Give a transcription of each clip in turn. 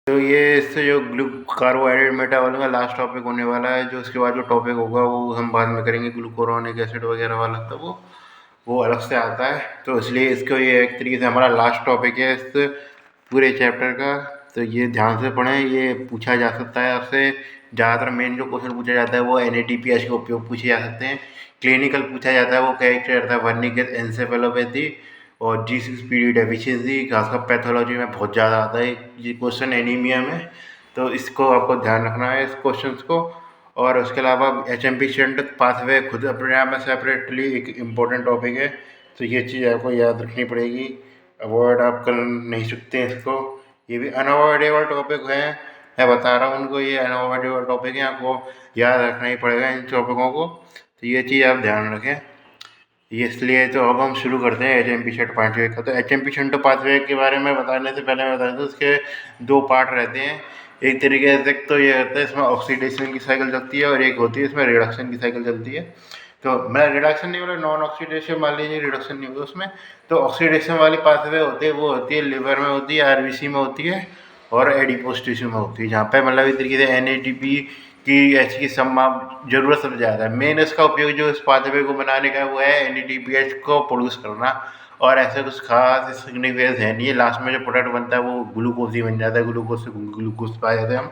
तो ये इससे जो कार्बोहाइड्रेट मेटाबॉलिज्म का लास्ट टॉपिक होने वाला है। जो उसके बाद जो टॉपिक होगा वो हम बाद में करेंगे, ग्लूकोरोनिक एसिड वगैरह वाला। तो वो अलग से आता है, तो इसलिए इसको ये एक तरीके से हमारा लास्ट टॉपिक है इस पूरे चैप्टर का। तो ये ध्यान से पढ़ें, ये पूछा जा सकता है आपसे। ज़्यादातर मेन जो क्वेश्चन पूछा जाता है वो NADPH के उपयोग पूछे जा सकते हैं। क्लिनिकल पूछा जाता है वो कैरेक्टर रहता है वर्निकेट एन्सेफेलोपैथी और G6PD डेफिशिएंसी। खासकर पैथोलॉजी में बहुत ज़्यादा आता है ये क्वेश्चन, एनीमिया में। तो इसको आपको ध्यान रखना है इस क्वेश्चन को। और उसके अलावा HMP शंट पाथवे खुद अपने आप में सेपरेटली एक इम्पोर्टेंट टॉपिक है, तो ये चीज़ आपको याद रखनी पड़ेगी। अवॉइड आप कर नहीं सकते हैं इसको। ये भी अनअवॉइडेबल टॉपिक है, मैं बता रहा हूँ उनको, ये अनअवॉइडेबल टॉपिक है, आपको याद रखना ही पड़ेगा इन टॉपिकों को। तो ये चीज़ आप ध्यान रखें। ये इसलिए तो अब हम शुरू करते हैं HMP शंट पाथवे का। तो HMP शंट पाथवे के बारे में बताने से पहले मैं बता दूँ उसके दो पार्ट रहते हैं। एक तरीके से तो ये रहता है इसमें ऑक्सीडेशन की साइकिल चलती है और एक होती है इसमें रिडक्शन की साइकिल चलती है। तो मैं रिडक्शन नहीं बोला, नॉन ऑक्सीडेशन मान लीजिए, रिडक्शन नहीं होगा उसमें। तो ऑक्सीडेशन वाली पाथवे होती है वो होती है लिवर में होती है, RBC में होती है और एडिपोज टिश्यू में होती है, जहाँ पे मतलब इस तरीके से NADP की एच की ज़रूरत सबसे ज़्यादा है। मेन इसका उपयोग जो इस पाथवे को बनाने का वो है NADPH को प्रोड्यूस करना, और ऐसा कुछ खास सिग्निफिकेंस है नहीं है। लास्ट में जो प्रोडक्ट बनता है वो ग्लूकोज ही बन जाता है, ग्लूकोज से ग्लूकोज पाए जाते हैं हम।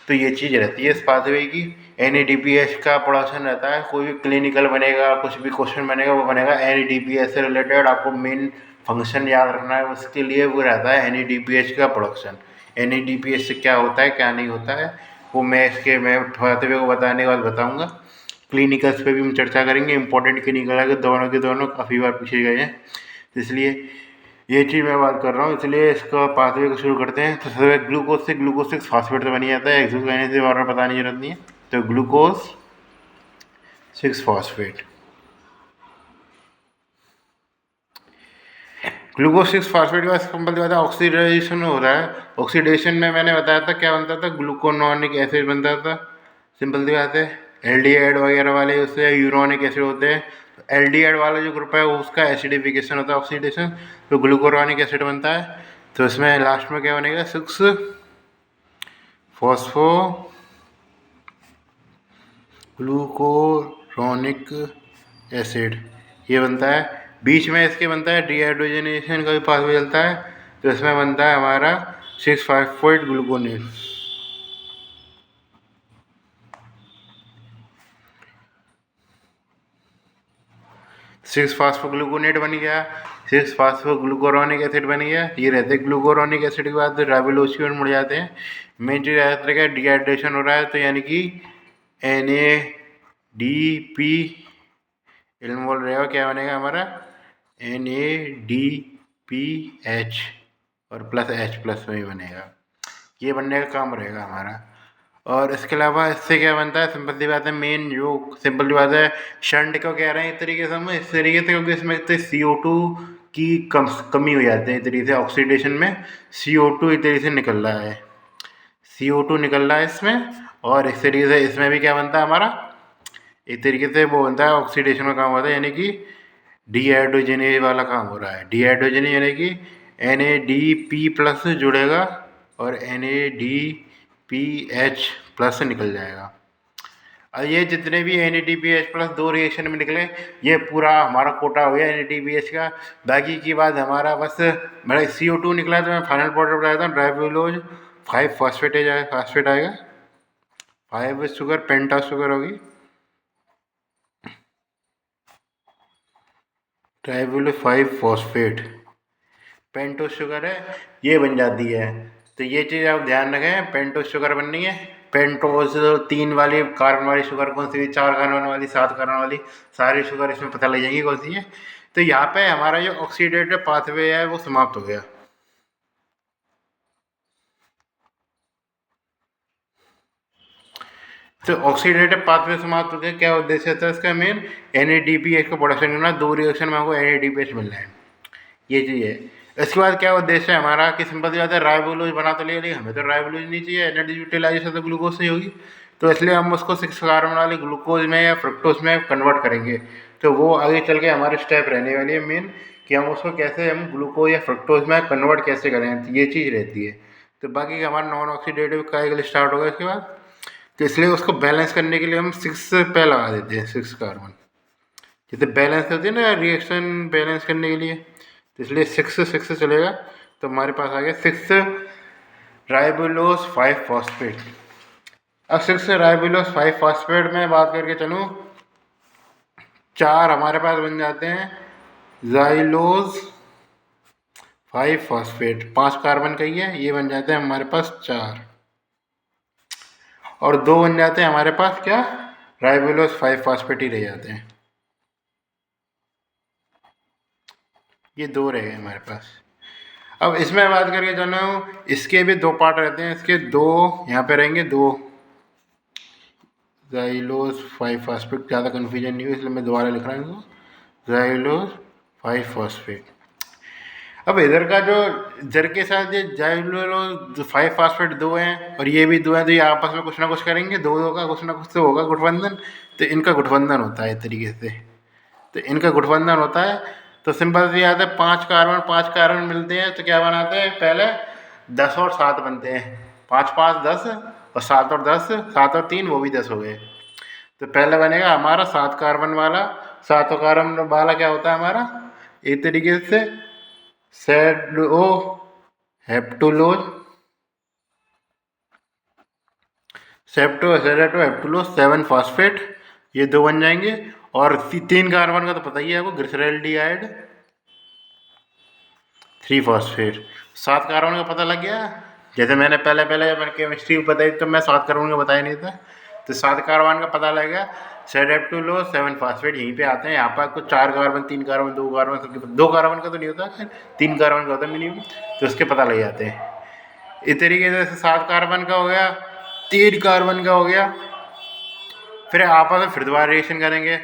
तो ये चीज़ रहती है इस पाथवे की। NADPH का प्रोडक्शन रहता है, कोई भी क्लिनिकल बनेगा, कुछ भी क्वेश्चन बनेगा वो बनेगा NADPH से रिलेटेड। आपको मेन फंक्शन याद रखना है, उसके लिए वो रहता है NADPH का प्रोडक्शन। NADPH से क्या होता है क्या नहीं होता है वो मैं पाथवे को बताने के बाद बताऊँगा। क्लिनिकल्स पे भी हम चर्चा करेंगे, इंपॉर्टेंट क्लिनिकल है दोनों के दोनों काफ़ी बार पूछे गए हैं, इसलिए ये चीज़ मैं बात कर रहा हूँ। इसलिए इसका पाथवे को शुरू करते हैं। तो सबसे ग्लूकोज 6 फास्फेट तो बन जाता है, एक्सोकाइनेज से बार बार बताने की जरूरत नहीं है। तो ग्लूकोज 6 फास्फेट, ग्लूकोज 6 फास्फेट के बाद सिंपल सी बात है ऑक्सीडेशन हो रहा है। ऑक्सीडेशन में मैंने बताया था क्या बनता था, ग्लूकोनोनिक एसिड बनता था। सिंपल सी बात है, एल्डिहाइड वगैरह वाले उससे यूरोनिक एसिड होते हैं। एल्डिहाइड वाला जो ग्रुप है उसका एसिडिफिकेशन होता है, ऑक्सीडेशन। तो ग्लूकोरोनिक एसिड बनता है। तो इसमें लास्ट में क्या बनेगा, 6 फॉस्फो ग्लूकोरोनिक एसिड, ये बनता है। बीच में इसके बनता है डिहाइड्रोजनेशन का भी पाथवे चलता है। तो इसमें बनता है हमारा 6 फास्फेट ग्लूकोनेट। 6 फास्फोग्लूकोनेट बन गया, 6 फास्फोग्लूकोरोनिक एसिड बन गया। ये रहते हैं ग्लूकोरोनिक एसिड के बाद राइबोलोसी में मुड़ जाते हैं। मेन चीज़ याद रखें, डिहाइड्रेशन हो रहा है तो यानी कि NADP इन्वॉल्व रहेगा। क्या बनेगा हमारा, NADPH और प्लस H+ में ही बनेगा। ये बनने का काम रहेगा हमारा। और इसके अलावा इससे क्या बनता है, सिंपल सी बात है, मेन जो सिंपल सी बात है, शंट को कह रहे हैं इस तरीके से हम, इस तरीके से, क्योंकि इसमें CO2 की कमी हो जाती है इस तरीके से। ऑक्सीडेशन में CO2 इस तरीके से निकल रहा है, CO2 निकल रहा है इसमें। और इस तरीके से इसमें भी क्या बनता है हमारा, एक तरीके से वो बनता है, ऑक्सीडेशन का काम होता है, यानी कि डिहाइड्रोजनेज वाला काम हो रहा है। डिहाइड्रोजनेज यानी कि NADP+ जुड़ेगा और NADPH+ निकल जाएगा। और ये जितने भी NADPH+ दो रिएक्शन में निकले, ये पूरा हमारा कोटा हो गया NADPH का। बाकी की बात हमारा बस, मेरा CO2 निकला तो मैं फाइनल प्रोडक्ट बताता हूँ, ड्राइबुलोज 5 फॉस्फेट आएगा, 5 शुगर पेंटा शुगर होगी, ट्राइबुल 5 फॉस्फेट पेंटोस शुगर है, ये बन जाती है। तो ये चीज़ आप ध्यान रखें, पेंटोस शुगर बननी है। पेंटोस 3 वाली कार्बन वाली शुगर कौन सी, 4 कार्बन वाली, 7 कार्बन वाली, सारी शुगर इसमें पता लग जाएगी कौन सी है। तो यहाँ पे हमारा जो ऑक्सीडेटिव पाथवे है वो समाप्त हो गया। तो ऑक्सीडेटिव पाथवे समाप्त हो गया। क्या उद्देश्य था इसका, मेन NADPH को प्रोडक्शन करना। दो रिएक्शन में हमको NADPH मिल रहा है, ये चीज़ है। इसके बाद क्या उद्देश्य है हमारा, कि सिंपल सी बात है, राइबोलोज बना तो लिया, लेकिन हमें तो राइबोलोज नहीं चाहिए, एनर्जी यूटिलाइजेशन तो ग्लूकोज से ही होगी। तो इसलिए हम उसको 6 कार्बन वाले ग्लूकोज में या फ्रक्टोज में कन्वर्ट करेंगे। तो वो आगे चल के हमारे स्टेप रहने वाली है मेन, कि हम उसको कैसे, हम ग्लूकोज या फ्रक्टोज में कन्वर्ट कैसे करें, तो ये चीज़ रहती है। तो बाकी का हमारा नॉन ऑक्सीडेटिव का स्टार्ट होगा इसके बाद। तो इसलिए उसको बैलेंस करने के लिए हम 6 पे लगा देते हैं, 6 कार्बन। जैसे बैलेंस होती है ना रिएक्शन बैलेंस करने के लिए, तो इसलिए 6 चलेगा। तो हमारे पास आ गया 6 राइबोलोस 5 फॉस्फेट। अब 6 राइबोलोस 5 फॉस्फेट में बात करके चलूँ, 4 हमारे पास बन जाते हैं जाइलोज 5 फॉस्फेट। 5 कार्बन का ही है, ये बन जाते हैं हमारे पास 4, और 2 बन जाते हैं हमारे पास क्या, राइबोलोस 5 फॉस्फेट ही रह जाते हैं। ये 2 रह गए हमारे पास। अब इसमें बात करके जो ना, इसके भी 2 पार्ट रहते हैं, इसके 2 यहाँ पे रहेंगे, 2 जाइलोस 5 फॉस्फेट। ज़्यादा कन्फ्यूजन नहीं हो इसलिए मैं दोबारा लिख रहा हूँ, जाइलोस 5 फॉस्फेट। अब इधर का जो जर के साथ ये जाइलोस 5 फॉस्फेट 2 हैं और ये भी 2 हैं, तो ये आपस में कुछ ना कुछ करेंगे, 2 का कुछ ना कुछ तो होगा गठबंधन। तो इनका गठबंधन होता है इस तरीके से, तो इनका गठबंधन होता है। तो सिंपल सी याद है, 5 कार्बन मिलते हैं तो क्या बनाते हैं, पहले 10 और 7 बनते हैं, 5 5 10 और 7 और 10, 7 और 3 वो भी 10 हो गए। तो पहले बनेगा हमारा 7 कार्बन वाला। 7 कार्बन वाला क्या होता है हमारा, एक तरीके से सेडो हेप्टुलोज, हेप्टुलोज 7 फॉस्फेट, ये 2 बन जाएंगे। और 3 कार्बन का तो पता ही है आपको, ग्लिसरैल्डिहाइड 3 फॉस्फेट। 7 कार्बन का पता लग गया। जैसे मैंने मैंने केमिस्ट्री बताई तो मैं 7 कार्बन का बताया नहीं था, तो 7 कार्बन का पता लग गया। सेडेप्टुलोज 7 फॉस्फेट यहीं पे आते हैं। यहाँ पर कुछ 4 कार्बन 3 कार्बन 2 कार्बन, 2 कार्बन का तो नहीं होता, 3 कार्बन का होता है मिनिमम, तो उसके पता लग जाते हैं। इस तरीके से 7 कार्बन का हो गया, 3 कार्बन का हो गया। फिर आपस में फिर दोबारा रिएक्शन करेंगे,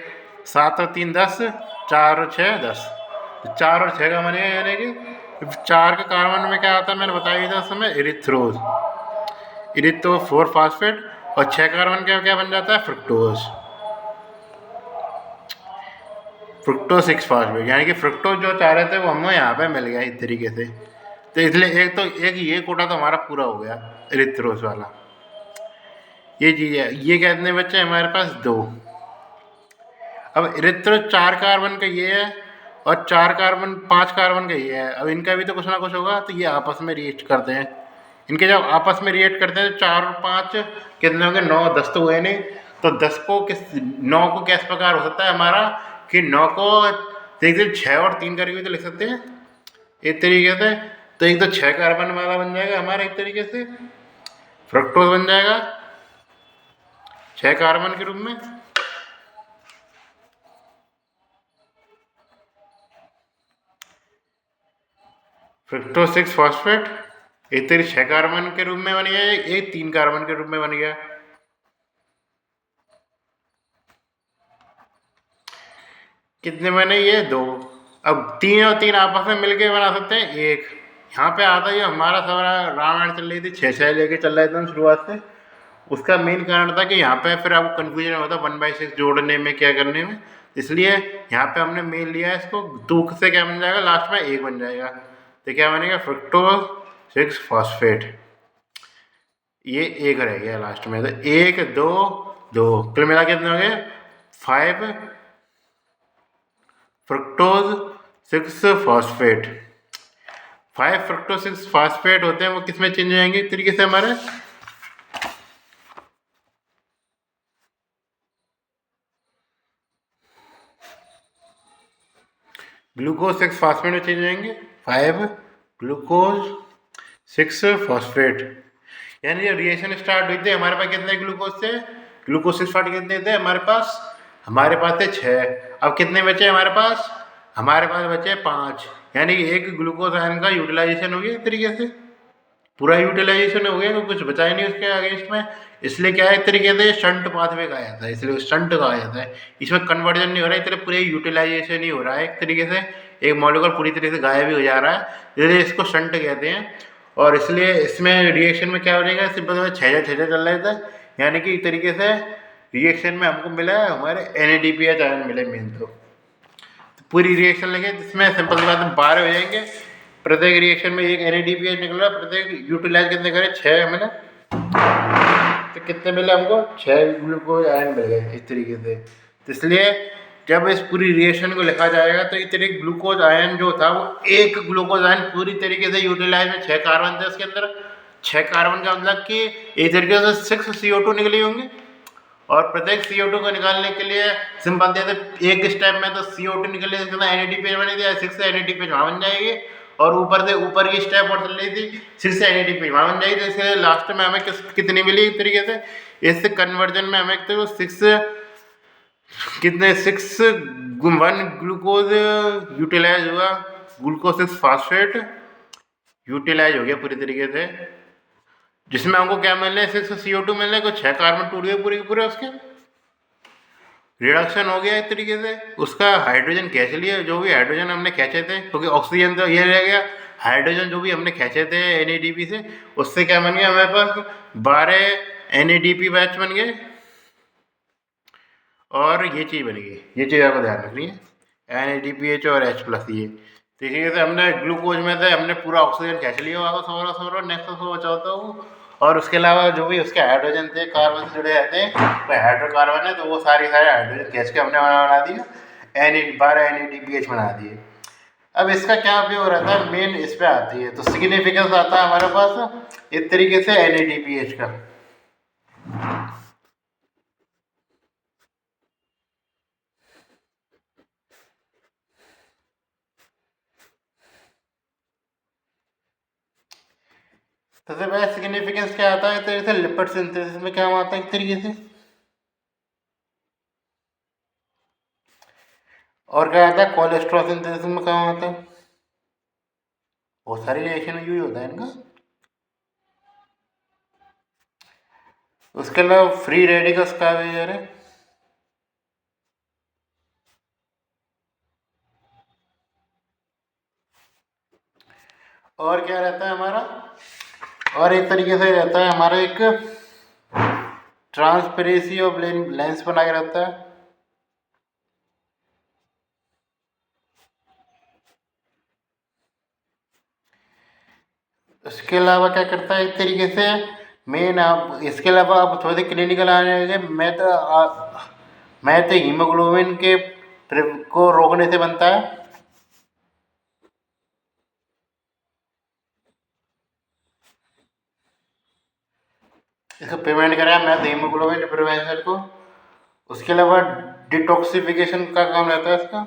7 और 3 10, 4 और 6 10, 4 और 6 का बनेगा, यानी कि 4 के कार्बन में क्या आता है मैंने बताया था उस समय, इरिथ्रोज, इरिथ्रो 4 फॉस्फेट। और 6 कार्बन का क्या बन जाता है, फ्रुक्टोज, फ्रुक्टोज 6 फॉस्फेट। यानी कि फ्रुक्टोज जो चाह रहे थे वो हमें यहाँ पे मिल गया इस तरीके से। तो इसलिए एक ये कोटा तो हमारा पूरा हो गया इरिथ्रोज वाला। ये चीज़ है। ये कितने बच्चे हमारे पास, 2। अब इरिथ्रोज 4 कार्बन का ये है और 4 कार्बन 5 कार्बन का ये है। अब इनका भी तो कुछ ना कुछ होगा, तो ये आपस में रिएक्ट करते हैं। इनके जब आपस में रिएक्ट करते हैं तो 4 और 5 कितने होंगे, 9, 10 तो हुए नहीं। तो 10 को 9 को किस प्रकार हो सकता है हमारा, कि 9 को देखिए 6 और 3 करके भी तो लिख सकते हैं एक तरीके से। तो एक तो 6 कार्बन वाला बन जाएगा हमारा एक तरीके से, फ्रक्टोज बन जाएगा 6 कार्बन के रूप में। फ्रक्टोज 6 फॉस्फेट एक तरीके 6 कार्बन के रूप में बन गया, एक 3 कार्बन के रूप में बन गया। कितने बने, ये 2। अब 3 और 3 आपस में मिलके बना सकते हैं 1। यहाँ पे आता है हमारा सारा रामायण चल रही थी, 6 लेके चल रहा था शुरुआत से। उसका मेन कारण था कि यहाँ पे फिर आपको कन्फ्यूजन होता 1/6 जोड़ने में, क्या करने में। इसलिए यहाँ पे हमने मेन लिया है इसको। 2 से क्या बन जाएगा, लास्ट में 1 बन जाएगा। तो क्या बनेगा, फ्रुक्टोज 6 फॉस्फेट। ये 1 रह गया लास्ट में, तो 1 2 2 कुल मिला के कितने हो गए, 5 फ्रुक्टोज 6 फॉस्फेट। 5 फ्रुक्टोज 6 फॉस्फेट होते हैं, वो किस में चेंज हो जाएंगे एक तरीके से हमारे, ग्लूकोज 6 फॉस्फेट में चेंज हो जाएंगे। 5 ग्लूकोज 6 फॉस्फेट। यानी जब रिएक्शन स्टार्ट हुई थी हमारे पास कितने ग्लूकोज थे, ग्लूकोज 6 फॉस्फेट कितने थे हमारे पास थे 6। अब कितने बचे हमारे पास बचे 5। यानी कि एक ग्लूकोज आयन का यूटिलाइजेशन हो गया एक तरीके से, पूरा यूटिलाइजेशन हो गया, तो कुछ बचा ही नहीं उसके अगेंस्ट में। इसलिए क्या है, एक तरीके से शंट पाथवे कहा जाता है, इसलिए शंट कहा जाता है। इसमें कन्वर्जन नहीं हो रहा है, इतने पूरे यूटिलाइजेशन ही हो रहा है एक तरीके से, एक मॉलिक्यूल पूरी तरीके से गायब ही हो जा रहा है, इसलिए इसको शंट कहते हैं। और इसलिए इसमें रिएक्शन में क्या हो जाएगा, सिंपल 6 चल रहे थे। यानी कि एक तरीके से रिएक्शन में हमको मिला है हमारे NADPH आयन मिले मेन। तो पूरी रिएक्शन लगे जिसमें सिंपल सी बात है 12 हो जाएंगे, प्रत्येक रिएक्शन में एक NADPH निकल रहा, प्रत्येक यूटिलाइज कितने करें 6 ml, तो कितने मिले हमको 6 ग्लूकोज आयन मिल गए इस तरीके से। तो इसलिए जब इस पूरी रिएक्शन को लिखा जाएगा तो इस तरीके ग्लूकोज आयन जो था वो एक ग्लूकोज आयन पूरी तरीके से यूटिलाइज में 6 कार्बन थे उसके अंदर। 6 कार्बन का मतलब कि एक तरीके से 6 CO2 निकली होंगी, और प्रत्येक CO2 को निकालने के लिए सिंपल थे, तो एक स्टेप में तो CO2 निकलने से NADPH बनी थी, 6 से NADPH वहाँ बन जाएगी, और ऊपर से ऊपर की स्टेप और चल रही थी 6 से NADPH वहाँ बन जाएगी। तो इसके लास्ट में हमें कितनी मिली इस तरीके से, इस कन्वर्जन में हमें तो 6 कितने 1 ग्लूकोज यूटिलाइज हुआ, ग्लूकोज 6 फास्फेट यूटिलाइज हो गया पूरी तरीके से, जिसमें हमको क्या मिलने 6 CO2 मिलने को 6 कार्बन टूट गए पूरे के पूरे, उसके रिडक्शन हो गया एक तरीके से। उसका हाइड्रोजन खींच लिया, जो भी हाइड्रोजन हमने खींचे थे, क्योंकि ऑक्सीजन तो ये रह गया, हाइड्रोजन जो भी हमने खींचे थे NADP से, उससे क्या बन गया हमारे पास 12 NADP बैच बन गए, और ये चीज़ बन गई, ये चीज़ आपको ध्यान रखनी है NADPH और H+ ये। तो इसी से हमने ग्लूकोज में से हमने पूरा ऑक्सीजन खींच लिया होगा सोलह नेक्स्ट सो बचा होता वो, और उसके अलावा जो भी उसके हाइड्रोजन थे कार्बन से जुड़े रहते हैं वो हाइड्रोकार्बन है, तो वो सारे हाइड्रोजन खींच के हमने बना दिया 12 NADPH बना दिए। अब इसका क्या उपयोग रहता है, मेन इस पे आती है, तो सिग्निफिकेंस आता है हमारे पास इस तरीके से NADPH का। सबसे पहले सिग्निफिकेंस क्या आता है, तरीके से लिपिड सिंथेसिस में क्या आता है एक तरीके से, और क्या आता है कोलेस्ट्रॉल सिंथेसिस में क्या आता है, बहुत सारी रिएक्शन यही होता है इनका। उसके अलावा फ्री रेडिकल्स का भी है, और क्या रहता है हमारा, और एक तरीके से रहता है हमारा एक ट्रांसपेरेंसी ऑफ लेंस बना के रहता है। इसके अलावा क्या करता है एक तरीके से मेन, आप इसके अलावा आप थोड़े क्लिनिकल आने लगे, मैं तो हीमोग्लोबिन के को रोकने से बनता है। इसको प्रिवेंट करें मैं तो हीमोग्लोबिन प्रिवेंशन को। उसके अलावा डिटॉक्सिफिकेशन का काम रहता है इसका।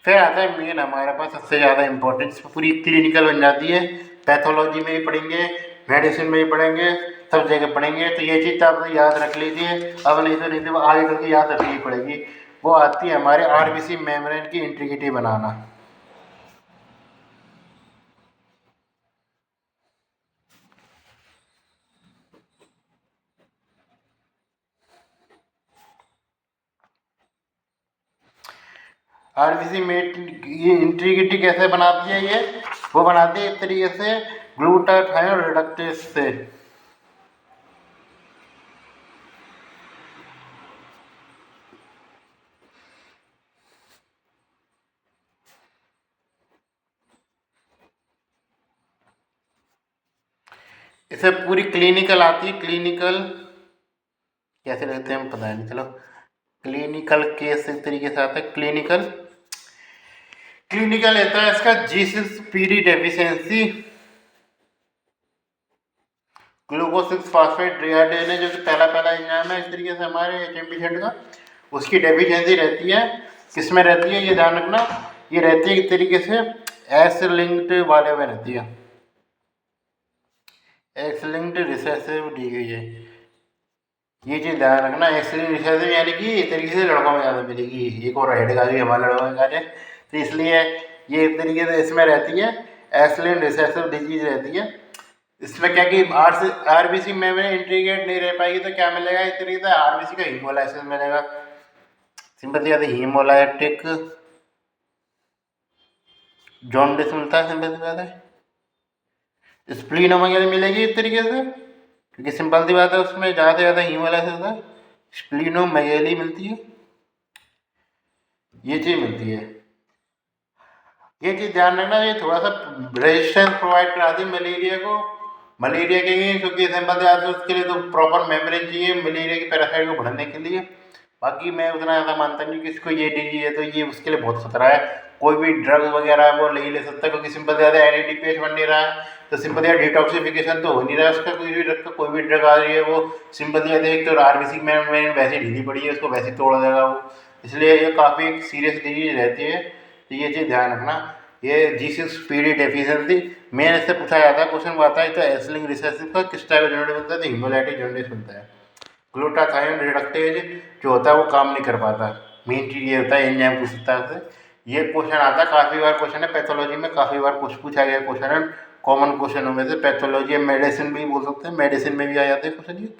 फिर आता है मेन हमारे पास सबसे ज़्यादा इम्पोर्टेंस, पूरी क्लिनिकल बन जाती है, पैथोलॉजी में भी पढ़ेंगे, मेडिसिन में भी पढ़ेंगे, सब जगह पढ़ेंगे, तो ये चीज़ आप याद रख लीजिए। अब नहीं तो आगे करके याद रखनी पड़ेगी। वो आती है हमारे RBC मेम्ब्रेन की इंटीग्रिटी बनाना। RBC मेट ये इंटीग्रिटी कैसे बनाती है, ये वो बनाती है इस तरीके से ग्लूटाथायोन रिडक्टेज से। इसे पूरी क्लिनिकल आती है, क्लिनिकल कैसे लेते हैं हम पता नहीं, चलो क्लिनिकल केस एक तरीके से आता है। क्लिनिकल लेता है इसका G6PD डेफिशिएंसी, ग्लूकोज 6 फास्फेट डिहाइड्रेज जो कि पहला एंजाइम है इस तरीके से हमारे HM पेशेंट का, उसकी डेफिशिएंसी रहती है। किसमें रहती है ये ध्यान रखना, ये रहती है एक तरीके से एक्स लिंक्ड वाले में रहती है, एक्स लिंक्ड रिसेसिव दी गई है, ये चीज़ ध्यान रखना। एक्स लिंक्ड रिसेसिव यानी कि इस तरीके से लड़कों में ज़्यादा मिलेगी, एक और हेड का भी हमारे लड़कों में कार्य, तो इसलिए ये एक तरीके से इसमें रहती है, एक्स लिंक्ड रिसेसिव डिजीज रहती है। इसमें क्या कि RBC में इंटीग्रेट नहीं रह पाएगी, तो क्या मिलेगा इस तरीके से RBC का हीमोलाइसिस मिलेगा, सिंपल याद है हीमोलाइटिक जॉन्डिस मिलता है, सिंपल सी बात है। स्प्लीनोमेगाली मिलेगी इस तरीके से, क्योंकि सिंपल सी बात है उसमें ज़्यादा से ज़्यादा हीमोलाइसिस होता है, स्प्लीनोमेगाली मिलती है। ये चीज़ मिलती है। ये चीज़ ध्यान रखना, ये थोड़ा सा रेजिस्टेंस प्रोवाइड कराती है मलेरिया को। मलेरिया के लिए, क्योंकि सिंपल सी बात है, उसके लिए तो प्रॉपर मेम्ब्रेन चाहिए मलेरिया की पैरासाइट को बढ़ने के लिए। बाकी मैं उतना ज़्यादा मानता नहीं कि इसको ये डिजीज है तो ये उसके लिए बहुत खतरा है। कोई भी ड्रग वगैरह वो नहीं ले सकता, क्योंकि सिंपल ज़्यादा NADPH बन नहीं रहा है, तो सिंपल या डिटॉक्सिफिकेशन तो हो नहीं रहा है उसका। कोई भी ड्रग का, कोई भी ड्रग आ रही है वो सिंपल ज़्यादा, एक तो RBC में वैसे ढीली पड़ी है, उसको वैसे तोड़ देगा वो। इसलिए ये काफ़ी एक सीरियस डिजीज रहती है, तो ये चीज़ ध्यान रखना। ये G6PD डेफिशिएंसी मेन इससे पूछा जाता है, क्वेश्चन आता है तो एस्लिंग रिसेसिव का किस टाइप का जॉन्डिस बनता है, तो हीमोलाइटिक जॉन्डिस बनता है। ग्लूटाथायोन रिडक्टेज जो होता है वो काम नहीं कर पाता। मेन चीज़ ये होता है, एंजाइम पूछ सकता है। ये क्वेश्चन आता है काफ़ी बार, क्वेश्चन है पैथोलॉजी में, काफ़ी बार कुछ पूछा गया क्वेश्चन है। कॉमन क्वेश्चनों में से पैथोलॉजी, मेडिसिन भी बोल सकते हैं, मेडिसिन में भी आ जाते हैं क्वेश्चन ये।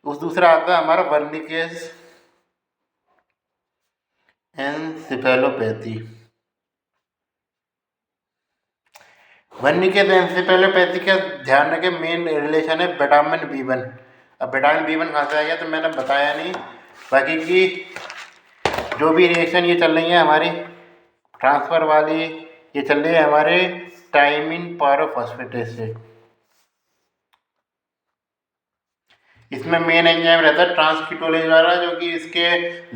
उस दूसरा आता है हमारा वर्निकेस एनसेफेलोपैथी। वर्निकेस एनसेफेलोपैथी का ध्यान रखें, मेन रिलेशन है विटामिन B1। अब विटामिन B1 कहाँ से आ गया तो मैंने बताया नहीं। बाकी की जो भी रिएक्शन ये चल रही है हमारी ट्रांसफ़र वाली, ये चल रही है हमारे टाइमिन पायरोफॉस्फेटेस से। इसमें मेन एंजाइम रहता है ट्रांसकीटोलेज वाला, जो कि इसके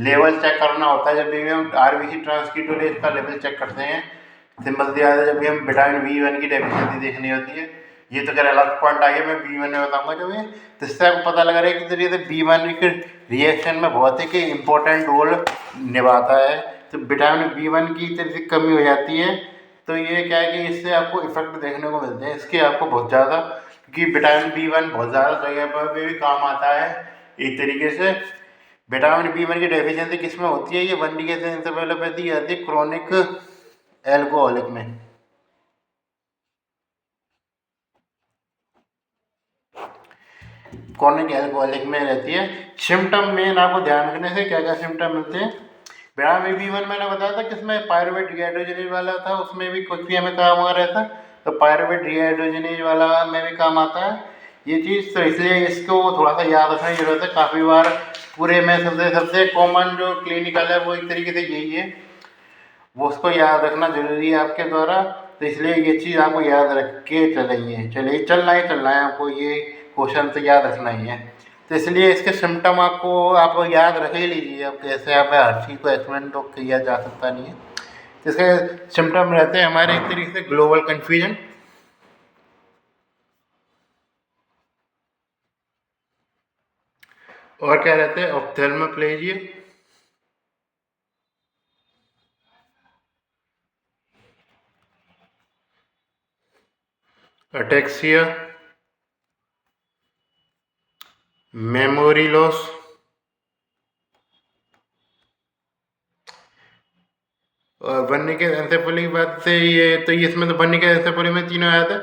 लेवल चेक करना होता है। जब भी हम RBC ट्रांसकीटोलेज का लेवल चेक करते हैं, सिंपल सी बात है, जब भी हम विटामिन B1 की डेफिशिएंसी देखनी होती है। ये तो खैर अलग पॉइंट आ गया, मैं B1 में बताऊंगा जब ये, तो इससे आपको पता लग रहा है कि तरीके से B1 के रिएक्शन में बहुत ही इंपॉर्टेंट रोल निभाता है। तो विटामिन B1 की तरह से कमी हो जाती है, तो ये क्या है कि इससे आपको इफेक्ट देखने को मिलते हैं इसके, आपको बहुत ज़्यादा, क्योंकि विटामिन B1 बहुत ज़्यादा जगह पर भी काम आता है। एक तरीके से विटामिन B1 की डेफिशिएंसी किस में होती है, ये वर्निकेस एनसेफेलोपैथी आती है क्रोनिक एल्कोहलिक में। क्रोनिक एल्कोहलिक में रहती है। सिम्टम में आपको ध्यान रखने से क्या क्या सिम्टम मिलते हैं। विटामिन B1 मैंने बताया था किसमें, पायरुवेट डिहाइड्रोजनेज वाला था, उसमें भी कुछ भी हमें काम आ रहा था, तो पायरुवेट डिहाइड्रोजनेज वाला में भी काम आता है ये चीज़। तो इसलिए इसको थोड़ा सा याद रखने की जरूरत है। काफ़ी बार पूरे में सबसे सबसे कॉमन जो क्लिनिकल है वो एक तरीके से यही है, वो उसको याद रखना जरूरी है आपके द्वारा। तो इसलिए ये चीज़ आपको याद रख के चलेंगे, चलिए चलना है आपको, ये क्वेश्चन तो याद रखना ही है। तो इसलिए इसके सिम्टम आप याद रख ही लीजिए। अब कैसे आप हर चीज़ को एक्सप्लेन तो किया जा सकता नहीं है। तो इसके सिम्टम रहते हैं हमारे एक तरीके से ग्लोबल कन्फ्यूजन, और क्या रहते हैं ऑप्थेल्मोप्लेजिया, अटेक्सिया, मेमोरी लॉस, और वर्निकेस एन्सेफेली की बात से ये तो इसमें तो वर्निकेस एन्सेफेली में तीनों आया था,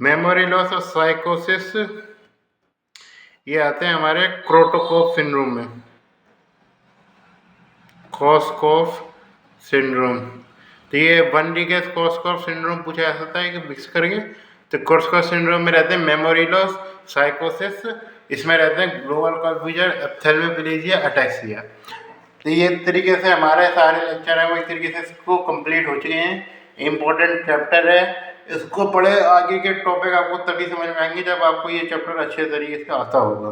मेमोरी लॉस और साइकोसिस, ये आते हैं हमारे क्रोटोकॉफ सिंड्रोम में, कॉस्कॉफ सिंड्रोम। तो ये वर्निकेस कॉस्कॉफ सिंड्रोम पूछा जा सकता है कि मिक्स करके। तो कॉस्कॉफ सिंड्रोम में रहते हैं मेमोरी लॉस, साइकोसिस, इसमें रहते हैं ग्लोबल कन्फ्यूजन, ऑप्थेल्मोप्लेजिया, अटैक्सिया। तो ये तरीके से हमारे सारे लेक्चर हैं वो एक तरीके से इसको कंप्लीट हो चुके हैं। इम्पोर्टेंट चैप्टर है, इसको पढ़े, आगे के टॉपिक आपको तभी समझ में आएंगे जब आपको ये चैप्टर अच्छे तरीके से आता होगा।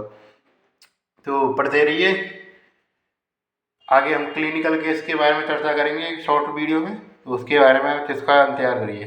तो पढ़ते रहिए। आगे हम क्लिनिकल केस के बारे में चर्चा करेंगे एक शॉर्ट वीडियो में, तो उसके बारे में इसका इंतजार करिए।